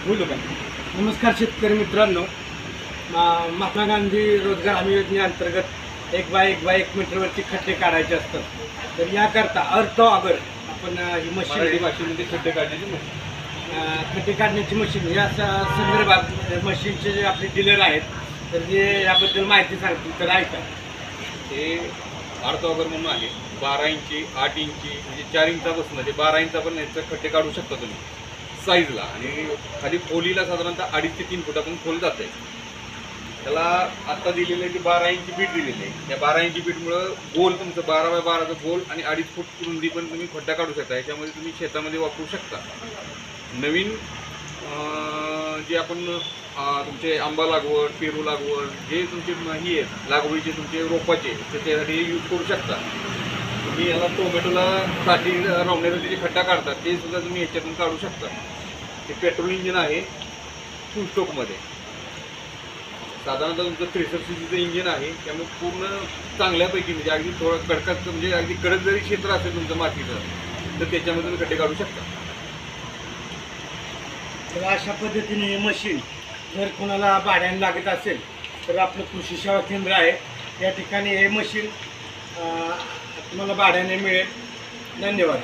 बोलू का? नमस्कार शेतकरी मित्रांनो. महात्मा गांधी रोजगार हमी योजनेअंतर्गत 1 बाय 1 मीटरवरती खड्डे काढायचे असतात. तर याकरता अर्थ अगर आपण ही मराठी मशीन भाषेमध्ये खड्डे काढण्याची मशीन. खड्डे काढण्याची मशीन या संदर्भात मशीनचे जे आपले डीलर आहेत तर ते याबद्दल माहिती सांगतील तर ऐका. हे अर्थ वगैरे म्हणून आहे 12 इंची 8 इंची म्हणजे 4 इंचापासून ते 12 इंचापर्यंत खड्डे काढू शकता तुम्ही साईजला. आणि खाली खोलीला साधारणतः 2.5 ते 3 फुटापर्यंत खोल जात आहे. त्याला आत्ता दिलेलं आहे की 12 इंची बीट दिलेली आहे. त्या 12 इंची बीटमुळं गोल तुमचं 12 बाय 12चं गोल आणि 2.5 फूट रुंदी पण तुम्ही खड्डा काढू शकता. याच्यामध्ये तुम्ही शेतामध्ये वापरू शकता. नवीन जे आपण तुमचे आंबा लागवड पेरू लागवड जे तुमचे ही आहेत लागवडीचे तुमचे रोपाचे त्याच्यासाठी यूज करू शकता. तुम्ही याला टोमॅटोला साठी रावण्यासाठी जे खड्डा काढतात ते सुद्धा तुम्ही ह्याच्यातून काढू शकता. ते पेट्रोल इंजिन आहे 2 स्ट्रोकमध्ये. साधारणतः तुमचं 63 सीसीचं इंजिन आहे. त्यामुळे पूर्ण चांगल्यापैकी म्हणजे अगदी थोडं कडकात म्हणजे अगदी कडक जरी क्षेत्र असेल तुमचं मातीचं तर त्याच्यामध्ये तुम्ही खड्डे काढू शकता. तर अशा पद्धतीने हे मशीन जर कोणाला भाड्याने लागत असेल तर आपलं कृषी सेवा केंद्र आहे. या ठिकाणी हे मशीन तुम्हाला भाड्याने मिळेल. धन्यवाद.